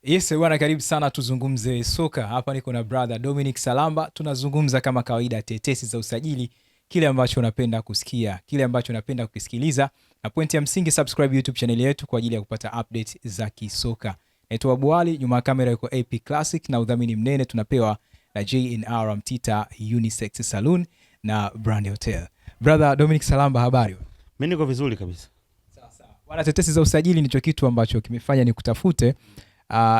Yes, bwana karibu sana tuzungumze soka. Hapa niko na brother Dominic Salamba. Tunazungumza kama kawaida tetesi za usajili, kile ambacho unapenda kusikia, kile ambacho unapenda kusikiliza. Na pointi ya msingi subscribe YouTube channel yetu kwa ajili ya kupata update za kisoka. Naitwa Abu Ali, nyuma ya kamera yuko AP Classic na udhamini mnene tunapewa na J&R Mtita Unisex Saloon na Brand Hotel. Brother Dominic Salamba, habari? Mimi niko vizuri kabisa. Sasa, wana tetesi za usajili ndicho kitu ambacho kimefanya nikutafute.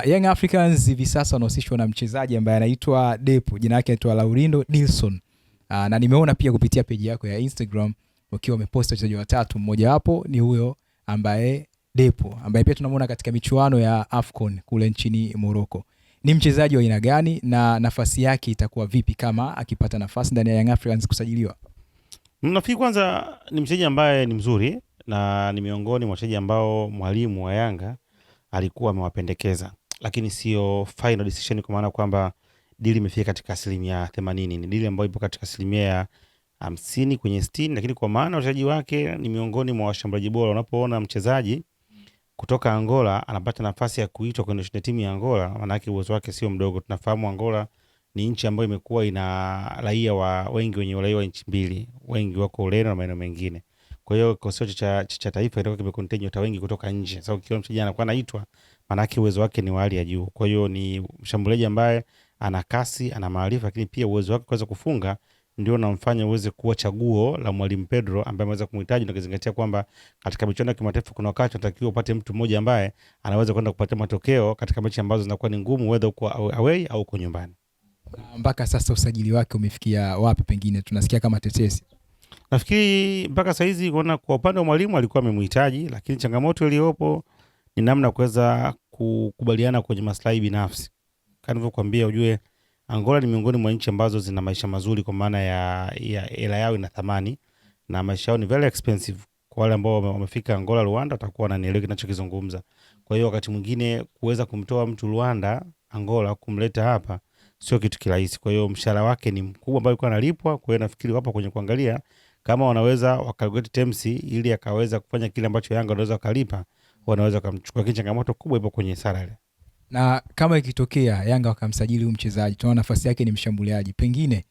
Young Africans hivi sasa wanahusishwa na mchezaji ambaye anaitwa Depo, jina lake anaitwa Laurindo Nilsson. Na nimeona pia kupitia page yako ya Instagram ukiwa umepost wachezaji watatu, mmoja wapo ni huyo ambaye Depo, ambaye pia tunamuona katika michuano ya AFCON kule nchini Morocco. Ni mchezaji wa aina gani na nafasi yake itakuwa vipi kama akipata nafasi ndani ya Young Africans kusajiliwa? Nafikiri kwanza ni mchezaji ambaye ni mzuri na ni miongoni mwa wachezaji ambao mwalimu wa Yanga alikuwa amewapendekeza, lakini sio final decision, kwa maana kwamba deal imefika katika 80%. Ni deal ambayo ipo katika 50 kwenye 60, lakini kwa maana wachezaji wake ni miongoni mwa washambuliaji bora. Unapoona mchezaji kutoka Angola anapata nafasi ya kuitwa kwenye timu ya Angola, maana yake uwezo wake sio mdogo. Tunafahamu Angola ni nchi ambayo imekuwa ina raia wengi wenye uraia wa nchi mbili, wengi wako Ureno na maeneo mengine. Kwa hiyo kikosi cha taifa ndio kimecontain nyota wengi kutoka nje. Sasa ukiona mchezaji anakuwa anaitwa, maana yake uwezo wake ni wa hali ya juu. Kwa hiyo ni mshambuliaji ambaye ana kasi, ana maarifa, lakini pia uwezo wake kuweza kufunga ndio unamfanya uweze kuwa chaguo la Mwalimu Pedro ambaye ameweza kumhitaji, na kuzingatia kwamba katika michuano ya kimataifa kuna wakati unatakiwa upate mtu mmoja ambaye anaweza kwenda kupata matokeo katika mechi ambazo zinakuwa ni ngumu, whether uko away au uko nyumbani. Mpaka sasa usajili wake umefikia wapi? Pengine tunasikia kama tetesi. Nafikiri mpaka sasa hizi kuona kwa upande wa mwalimu alikuwa amemhitaji, lakini changamoto iliyopo ni namna kuweza kukubaliana kwenye maslahi binafsi. Kama nilivyokuambia, ujue Angola ni miongoni mwa nchi ambazo zina maisha mazuri, kwa maana ya hela yao ina thamani na maisha yao ni very expensive. Kwa wale ambao wamefika Angola, Rwanda, watakuwa wananielewa ninachokizungumza. Kwa hiyo wakati mwingine kuweza kumtoa mtu Rwanda, Angola, kumleta hapa sio kitu kirahisi. Kwa hiyo mshahara wake ni mkubwa ambao alikuwa analipwa. Kwa hiyo nafikiri wapo kwenye kuangalia kama wanaweza wakalgoti terms ili akaweza kufanya kile ambacho Yanga wanaweza kalipa, wanaweza kumchukua. Lakini changamoto kubwa ipo kwenye salary. Na kama ikitokea Yanga wakamsajili huyu mchezaji, tunaona nafasi yake ni mshambuliaji, pengine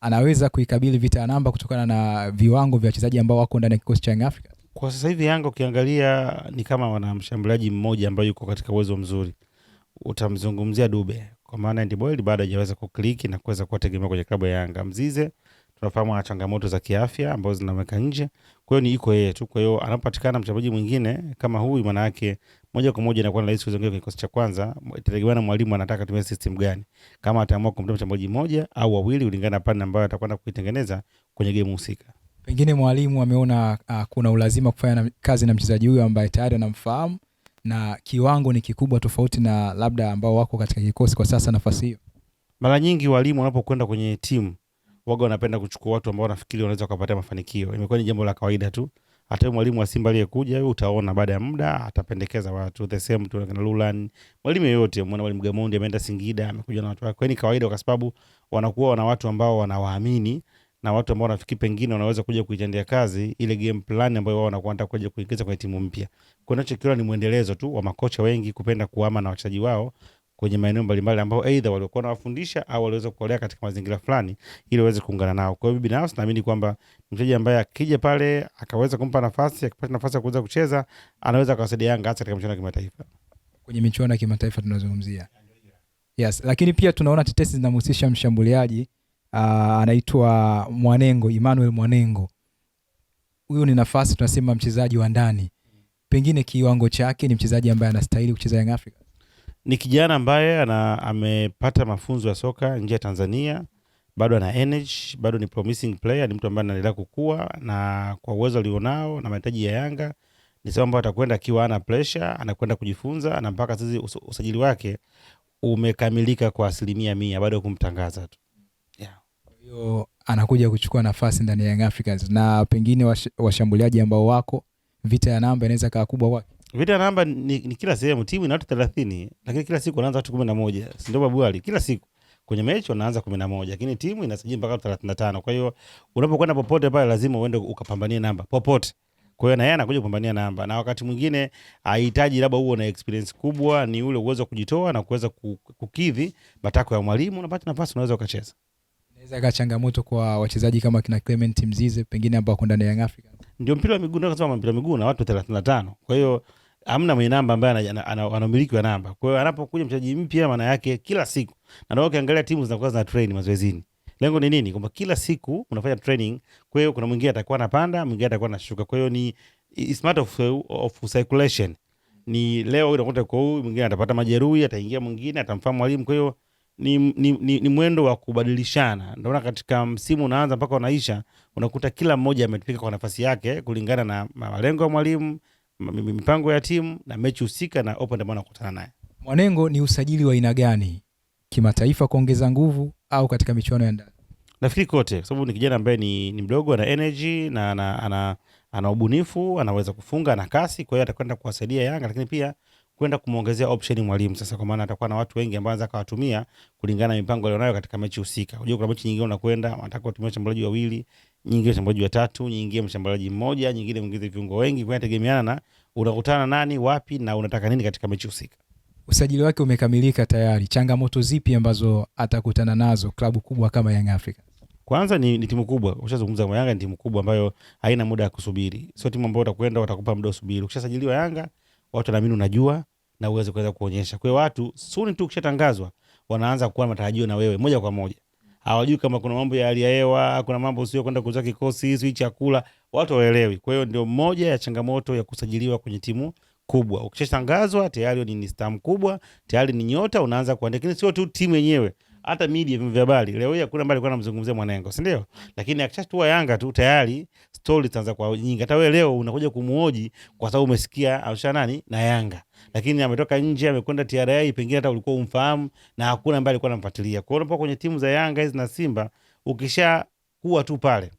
anaweza kuikabili vita ya namba kutokana na viwango vya wachezaji ambao wako ndani ya kikosi cha Young Africa. Kwa sasa hivi Yanga ukiangalia ni kama wana mshambuliaji mmoja ambaye yuko katika uwezo mzuri. Utamzungumzia Dube, kwa maana Ndiboy bado hajaweza kukliki na kuweza kuwategemea kwenye klabu ya Yanga. Mzize tunafahamu ana changamoto za kiafya ambazo zinamweka nje. Kwa hiyo ni iko yeye tu. Kwa hiyo anapopatikana mchezaji mwingine kama huyu, maana yake moja kwa moja inakuwa ni rahisi kuongea kwenye kikosi cha kwanza. Itategemea na mwalimu anataka tumie system gani. Kama ataamua kumtoa mchezaji mmoja au wawili kulingana na plan ambayo atakwenda kuitengeneza kwenye game husika. Pengine mwalimu ameona kuna ulazima kufanya kazi na mchezaji huyu ambaye tayari anamfahamu na kiwango ni kikubwa tofauti na labda ambao wako katika kikosi kwa sasa nafasi hiyo. Mara nyingi walimu wanapokwenda kwenye timu waga wanapenda kuchukua watu ambao wanafikiri wanaweza kupata mafanikio. Imekuwa ni jambo la kawaida tu. Hata mwalimu wa Simba aliyekuja, wewe utaona baada ya muda atapendekeza watu the same tu na Lulan. Mwalimu yote, mwana mwalimu Gamondi ameenda Singida, amekuja na watu wake. Kwa ni kawaida, kwa sababu wanakuwa wana watu ambao wanawaamini na watu ambao wanafikiri pengine wanaweza kuja kuitendea kazi ile game plan ambayo wao wanakuwa wanataka kuja kuingiza kwenye timu mpya. Kwa hiyo nachokiona ni muendelezo tu wa makocha wengi kupenda kuhama na wachezaji wao kwenye maeneo mbalimbali ambao aidha walikuwa wanawafundisha au waliweza kuolea katika mazingira fulani ili waweze kuungana nao. Kwa hiyo binafsi naamini kwamba mchezaji ambaye akija pale akaweza kumpa nafasi, akipata nafasi ya kuweza kucheza, anaweza kuwasaidia Yanga hata katika michuano ya kimataifa. Kwenye michuano ya kimataifa tunazungumzia. Yes, lakini pia tunaona tetesi zinamhusisha mshambuliaji anaitwa Mwanengo, Emmanuel Mwanengo. Huyu ni nafasi tunasema mchezaji wa ndani. Pengine kiwango chake ni mchezaji ambaye anastahili kucheza Young Africa. Ni kijana ambaye amepata mafunzo ya soka nje ya Tanzania, bado ana energy, bado ni promising player, ni mtu ambaye anaendelea kukua, na kwa uwezo alionao na mahitaji ya Yanga ni sababu ambaye atakwenda akiwa ana pressure, anakwenda kujifunza, na mpaka sasa usajili wake umekamilika kwa 100%, bado kumtangaza tu. Yeah. Kwa hiyo anakuja kuchukua nafasi ndani ya Young Africans, na pengine washambuliaji ambao wako vita ya namba inaweza kaa kubwa kwake. Vita ya namba ni kila sehemu. Timu ina watu 30, lakini kila siku wanaanza watu 11. Si ndio Babu Ali? Kila siku kwenye mechi wanaanza 11, lakini timu inasajili mpaka 35. Kwa hiyo unapokwenda popote pale lazima uende ukapambanie namba popote. Kwa hiyo na yeye anakuja kupambania namba, na wakati mwingine hahitaji labda uwe na experience kubwa, ni ule uwezo wa kujitoa na kuweza kukidhi matakwa ya mwalimu, unapata nafasi unaweza ukacheza. Inaweza ikawa changamoto kwa wachezaji kama kina Clement Mzize pengine ambao wako ndani ya Young Africans. Ndio mpira wa miguu, ndio kasema mpira wa miguu na watu 35. Kwa hiyo hamna mwenye namba ambaye anamiliki wa namba. Kwa hiyo anapokuja mchezaji mpya, maana yake kila siku, na ndio ukiangalia timu zinakuwa zina train mazoezini. Lengo ni nini? Kwamba kila siku unafanya training. Kwa hiyo kuna mwingine atakuwa anapanda, mwingine atakuwa anashuka. Kwa hiyo ni it's matter of circulation. Ni leo unakuta kwa huyu mwingine atapata majeruhi, ataingia mwingine, atamfahamu mwalimu. Kwa hiyo ni mwendo wa kubadilishana. Ndio katika msimu unaanza mpaka unaisha, unakuta kila mmoja ametupika kwa nafasi yake kulingana na malengo ya mwalimu, mipango ya timu na mechi husika na opponent ambao anakutana naye. Mwanengo, ni usajili wa aina gani? Kimataifa kuongeza nguvu au katika michuano ya ndani? Nafikiri kote, kwa sababu ni kijana ambaye ni mdogo, ana energy na ana ubunifu, anaweza kufunga na kasi. Kwa hiyo atakwenda kuwasaidia Yanga, lakini pia kwenda kumuongezea option mwalimu sasa, kwa maana atakuwa na watu wengi ambao anaweza kuwatumia kulingana na mipango alionayo katika mechi husika. Unajua kuna mechi nyingine unakwenda unataka kutumia mshambuliaji wawili, nyingine mshambuliaji watatu, nyingine mshambuliaji mmoja, nyingine mwingine viungo wengi, kwa tegemeana na unakutana nani wapi na unataka nini katika mechi husika. Usajili wake umekamilika tayari. Changamoto zipi ambazo atakutana nazo klabu kubwa kama Young Africa? Kwanza ni timu kubwa. Ukishazungumza kwa Yanga, ni timu kubwa ambayo haina muda wa kusubiri. Sio timu ambayo utakwenda watakupa muda usubiri. Ukishasajiliwa Yanga, watu wanaamini unajua na uweze kuweza kuonyesha. Kwa hiyo watu soon tu ukishatangazwa wanaanza kuwa na matarajio na wewe moja kwa moja. Hawajui kama kuna mambo ya hali ya hewa, kuna mambo sio kwenda kuuza kikosi, hizo chakula, watu waelewi. Kwa hiyo ndio moja ya changamoto ya kusajiliwa kwenye timu kubwa. Ukishatangazwa tayari ni star kubwa, tayari ni nyota, unaanza kuandika. Lakini sio tu timu yenyewe, hata media, vyombo vya habari. Leo hii hakuna mbali kwa namzungumzia Mwanengo, si ndio? Lakini akishatua Yanga tu tayari story itaanza kwa nyingi. Hata wewe leo unakuja kumuoji kwa sababu umesikia amsha nani na Yanga, lakini ametoka nje, amekwenda TRA, pengine hata ulikuwa umfahamu na hakuna mbali alikuwa anamfuatilia. Kwa hiyo unapokuwa kwenye timu za Yanga hizi na Simba, ukisha kuwa tu pale,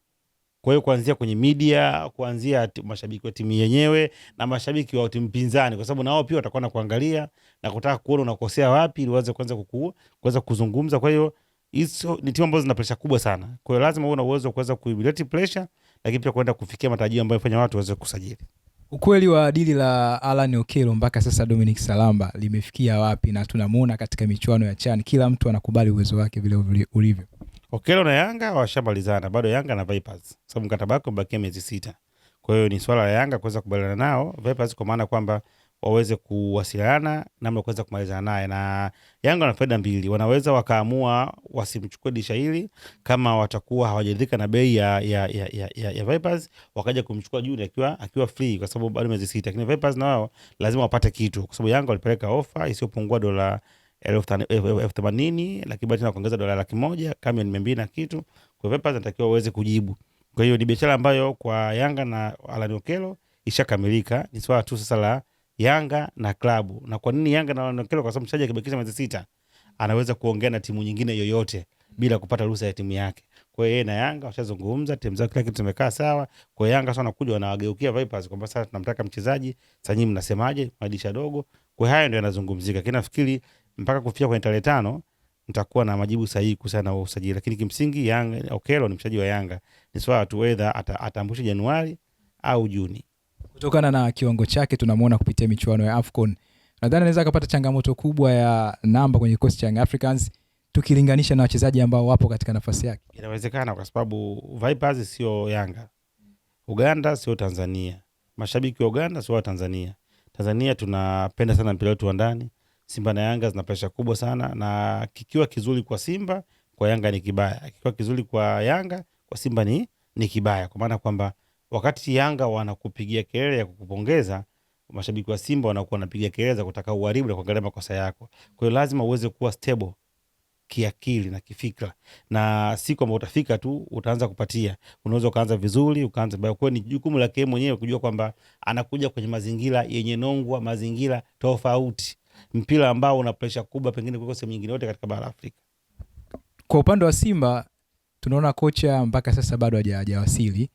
kwa hiyo kuanzia kwenye media, kuanzia mashabiki wa timu yenyewe na mashabiki wa timu pinzani, kwa sababu nao pia watakuwa na kuangalia na kutaka kuona unakosea wapi ili uweze kuanza kuzungumza. Kwa hiyo hizo ni timu ambazo zina pressure kubwa sana. Kwa hiyo lazima uwe na uwezo wa kuweza kuibilete pressure, lakini pia kwenda kufikia matarajio ambayo yafanya watu waweze kusajili. Ukweli wa dili la Alan Okello mpaka sasa Dominic Salamba limefikia wapi? Na tunamuona katika michuano ya CHAN kila mtu anakubali uwezo wake vile ulivyo. Okello na Yanga washamalizana, bado Yanga na Vipers, sababu mkataba wake umebakia miezi 6. Kwa hiyo ni swala la Yanga kuweza kubaliana nao Vipers, kwa maana kwamba waweze kuwasiliana namna kuweza kumalizana naye. Na Yanga wana faida mbili, wanaweza wakaamua wasimchukue dirisha hili kama watakuwa hawajaridhika na bei ya Vipers, wakaja kumchukua Juni akiwa free, kwa sababu bado miezi 6. Lakini Vipers na wao lazima wapate kitu, kwa sababu Yanga walipeleka ofa isiyopungua dola 80,000, lakini bado kuongeza dola 100,000 kama ni 200 na kitu. Kwa Vipers anatakiwa uweze kujibu. Kwa hiyo ni biashara ambayo kwa Yanga na Alan Okello ishakamilika. Ni swala tu sasa la Yanga na klabu. Na kwa nini Yanga na Alan Okello? Kwa sababu mchezaji akibakisha miezi 6 anaweza kuongea na timu nyingine yoyote bila kupata ruhusa ya timu yake. Kwa hiyo yeye na Yanga washazungumza, timu zao kila kitu zimekaa sawa. Kwa hiyo Yanga sasa wanakuja wanawageukia Vipers kwamba sasa tunamtaka mchezaji, sasa nyinyi mnasemaje? Madisha dogo. Kwa hayo ndio yanazungumzika. Lakini nafikiri mpaka kufikia kwenye tarehe 5 nitakuwa na majibu sahihi kuhusiana na usajili. Lakini kimsingi Yanga, Okello ni mchezaji wa Yanga. Ni swala tu whether atambushe Januari au Juni. Kutokana na kiwango chake tunamuona kupitia michuano ya AFCON. Nadhani anaweza kupata changamoto kubwa ya namba kwenye kikosi cha Young Africans tukilinganisha na wachezaji ambao wapo katika nafasi yake. Inawezekana kwa sababu Vipers sio Yanga. Uganda sio Tanzania. Mashabiki wa Uganda sio wa Tanzania. Tanzania tunapenda sana mpira wetu wa ndani. Simba na Yanga zina pressure kubwa sana, na kikiwa kizuri kwa Simba, kwa Yanga ni kibaya. Kikiwa kizuri kwa Yanga, kwa Simba ni kibaya. Kwa maana kwamba wakati Yanga wanakupigia kelele ya kukupongeza, mashabiki wa Simba wanakuwa wanapigia kelele za kutaka uharibu na kuangalia makosa yako. Kwa hiyo lazima uweze kuwa stable kiakili na kifikra, na si kwamba utafika tu utaanza kupatia. Unaweza ukaanza vizuri ukaanza baya. Kwa ni jukumu lake mwenyewe kujua kwamba anakuja kwenye mazingira yenye nongwa, mazingira tofauti, mpira ambao una pressure kubwa pengine kuliko sehemu nyingine yote katika bara Afrika. Kwa upande wa Simba tunaona kocha mpaka sasa bado hajawasili,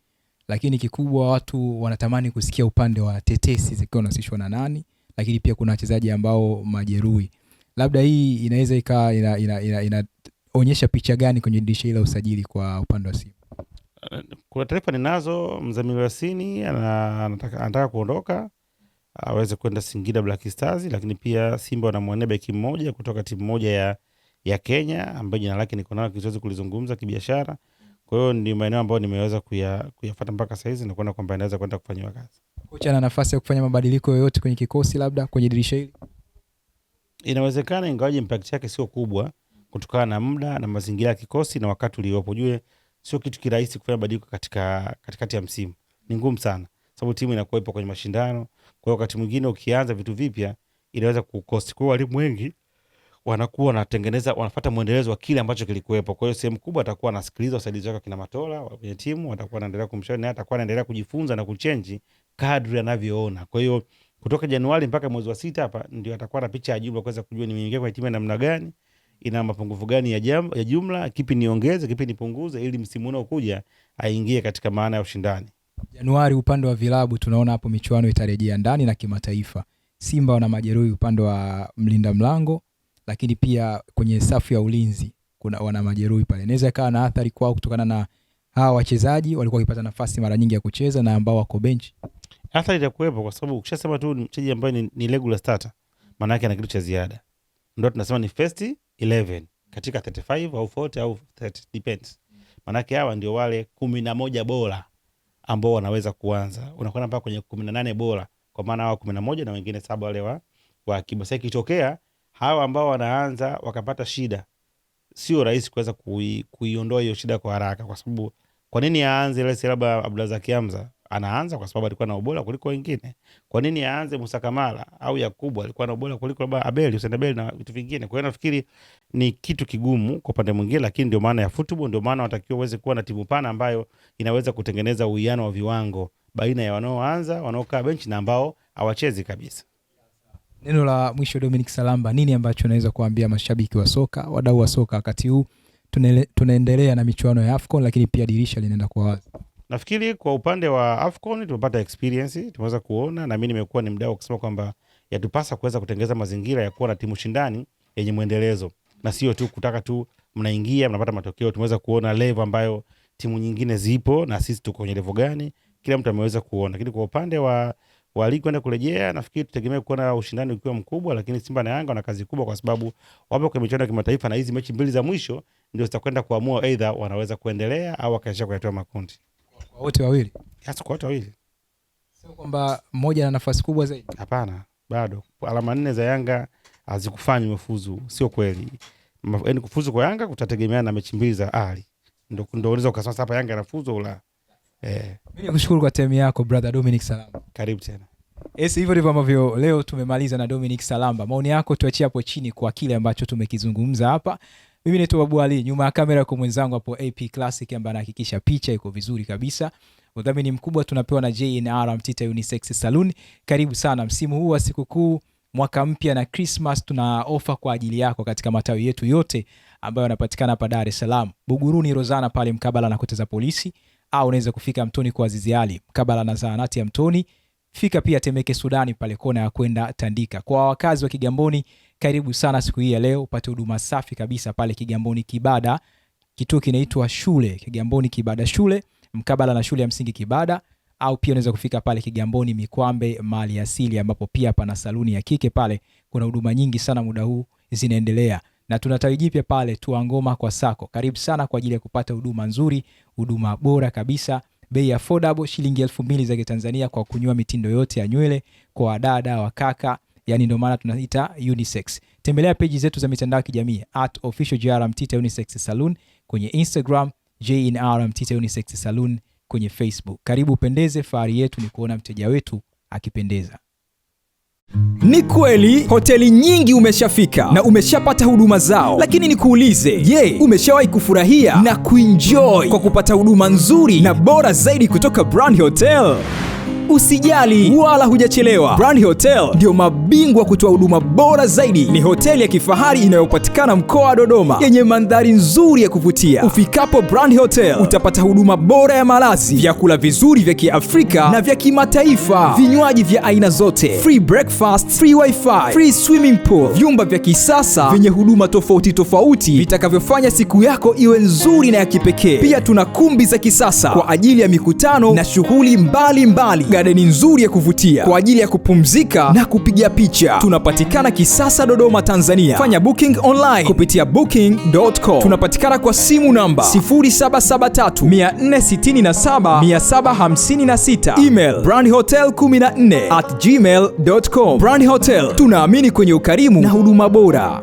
lakini kikubwa watu wanatamani kusikia upande wa tetesi zikiwa zinahusishwa na nani, lakini pia kuna wachezaji ambao majeruhi. Labda hii inaweza ikawa inaonyesha picha gani kwenye dirisha hili la usajili kwa upande wa Simba? kuna taarifa ninazo, Mzamiru Yasini anataka kuondoka aweze kwenda Singida Black Stars, lakini pia Simba wanamwonea beki mmoja kutoka timu moja ya Kenya ambaye jina lake niko nalo kizoezi kulizungumza kibiashara. Kwa hiyo ni maeneo ambayo nimeweza kuyafuata mpaka sasa hizi na kuona kwamba inaweza kwenda kufanywa kazi. Kocha ana nafasi ya kufanya mabadiliko yoyote kwenye kikosi labda kwenye dirisha hili? Inawezekana, ingawaje impact yake sio kubwa kutokana na muda na mazingira ya kikosi na wakati uliopo. Jue sio kitu kirahisi kufanya mabadiliko katikati ya msimu. Ni ngumu sana. Sababu timu inakuwa ipo kwenye mashindano. Kwa hiyo wakati mwingine ukianza vitu vipya inaweza kukosti. Kwa hiyo walimu wengi wanakuwa wanafuata muendelezo wa kile ambacho kilikuwepo. Kwa hiyo sehemu kubwa atakuwa anasikiliza wasaidizi wake kina Matola kwenye timu, watakuwa wanaendelea kumshauri na atakuwa anaendelea kujifunza na kuchange kadri anavyoona. Kwa hiyo kutoka Januari mpaka mwezi wa 6 hapa ndio atakuwa na picha ya jumla kuweza kujua nimeingia kwenye timu namna gani, ina mapungufu gani ya jumla, kipi niongeze, kipi nipunguze, ili msimu unaokuja aingie katika maana ya ushindani. Januari upande wa vilabu tunaona hapo michuano itarejea ndani na kimataifa. Simba wana majeruhi upande wa mlinda mlango, lakini pia kwenye safu ya ulinzi wana majeruhi pale. Inaweza ikawa na athari kwao kutokana na hawa wachezaji walikuwa wakipata nafasi mara nyingi ya kucheza na ambao wako bench. Athari itakuwepo kwa sababu ukishasema tu mchezaji ambaye ni regular starter, maana yake ana kitu cha ziada. Ndio tunasema ni first 11 katika 35 au 40 au 30 depends. Maana yake hawa ndio wale 11 bora ambao wanaweza kuanza. Unakwenda mpaka kwenye 18 bora, kwa maana hawa 11 na wengine 7 wale wa akiba. Sasa ikitokea hawa ambao wanaanza wakapata shida, sio rahisi kuweza kuiondoa hiyo shida kwa haraka, kwa sababu kwa nini aanze ile labda Abdulrazak Hamza? Anaanza kwa sababu alikuwa na ubora kuliko wengine. Kwa nini aanze Musa Kamara au Yakubu alikuwa na ubora kuliko labda Abel, Hussein Abel na vitu vingine? Kwa hiyo nafikiri ni kitu kigumu kwa pande mwingine, lakini ndio maana ya football, ndio maana watakiwa uweze kuwa na timu pana ambayo inaweza kutengeneza uwiano wa viwango baina ya wanaoanza, wanaokaa bench na ambao hawachezi kabisa. Neno la mwisho Dominic Salamba, nini ambacho unaweza kuambia mashabiki wa soka, wadau wa soka wakati huu tunaendelea na michuano ya AFCON, lakini pia dirisha linaenda kwa wazi? Nafikiri kwa upande wa AFCON tumepata experience, tumeweza kuona, na mimi nimekuwa ni mdau kusema kwamba yatupasa kuweza kutengeneza mazingira ya kuwa na timu shindani yenye muendelezo, na sio tu kutaka tu mnaingia mnapata matokeo. Tumeweza kuona level ambayo timu nyingine zipo na sisi tuko kwenye level gani, kila mtu ameweza kuona. Lakini kwa upande wa ligi kwenda kurejea, nafikiri tutegemea kuona ushindani ukiwa mkubwa, lakini Simba na Yanga wana kazi kubwa kwa sababu wapo kwenye michuano ya kimataifa, na hizi mechi mbili za mwisho ndio zitakwenda kuamua either wanaweza kuendelea au wakaishia kuyatoa makundi. Kwa wote wawili? Yes, kwa wote wawili. Sio kwamba mmoja ana nafasi kubwa zaidi. Hapana, bado alama 4 za Yanga hazikufanya mafuzu, sio kweli. Yaani kufuzu kwa Yanga kutategemea na mechi mbili za Ahli. Ndio unaweza ukasema hapa Yanga anafuzu ula. Mimi nakushukuru kwa time yako brother Dominic Salamba. Karibu tena. Hivyo ndivyo ambavyo leo tumemaliza na Dominic Salamba. Maoni yako tuachie hapo chini kwa kile ambacho tumekizungumza hapa. Mimi ni Babu Ali, nyuma ya kamera kwa mwenzangu hapo AP Classic ambaye anahakikisha picha iko vizuri kabisa. Udhamini mkubwa tunapewa na J&R Mtita Unisex Saloon. Karibu sana msimu huu wa sikukuu, mwaka mpya na Christmas, tuna ofa kwa ajili yako katika matawi yetu yote ambayo yanapatikana hapa Dar es Salaam. Buguruni Rozana pale mkabala na Koteza Polisi, au unaweza kufika Mtoni kwa Azizi Ali mkabala na zahanati ya Mtoni. Fika pia Temeke Sudani pale kona ya kwenda Tandika. Kwa wakazi wa Kigamboni, karibu sana siku hii ya leo upate huduma safi kabisa pale Kigamboni Kibada. Kituo kinaitwa Shule Kigamboni Kibada Shule mkabala na shule ya msingi Kibada, au pia unaweza kufika pale Kigamboni Mikwambe Mali Asili ambapo pia pana saluni ya kike pale. Kuna huduma nyingi sana muda huu zinaendelea, na tunatawi jipya pale Tuangoma kwa Sako. Karibu sana kwa ajili ya kupata huduma nzuri, huduma bora kabisa, bei affordable, shilingi 2000 za Tanzania kwa kunyua mitindo yote ya nywele kwa wadada wa kaka, yani ndio maana tunaita unisex. Tembelea page zetu za mitandao ya kijamii @official JR Mtita Unisex Saloon kwenye Instagram, J&R Mtita Unisex Saloon kwenye Facebook. Karibu upendeze, fahari yetu ni kuona mteja wetu akipendeza. Ni kweli hoteli nyingi umeshafika na umeshapata huduma zao, lakini nikuulize, je, umeshawahi kufurahia na kuenjoy kwa kupata huduma nzuri na bora zaidi kutoka Brand Hotel? Usijali wala hujachelewa. Brand Hotel ndio mabingwa kutoa huduma bora zaidi. Ni hoteli ya kifahari inayopatikana mkoa wa Dodoma yenye mandhari nzuri ya kuvutia. Ufikapo Brand Hotel utapata huduma bora ya malazi, vyakula vizuri vya Kiafrika na vya kimataifa, vinywaji vya aina zote, free breakfast, free wifi, free swimming pool, vyumba vya kisasa vyenye huduma tofauti tofauti vitakavyofanya siku yako iwe nzuri na ya kipekee. Pia tuna kumbi za kisasa kwa ajili ya mikutano na shughuli mbalimbali, gadeni nzuri ya kuvutia kwa ajili ya kupumzika na kupiga picha. Tunapatikana Kisasa, Dodoma, Tanzania. Fanya booking online kupitia booking.com. Tunapatikana kwa simu namba 0773467756. Email brandhotel14@gmail.com. Brand Hotel, tunaamini kwenye ukarimu na huduma bora.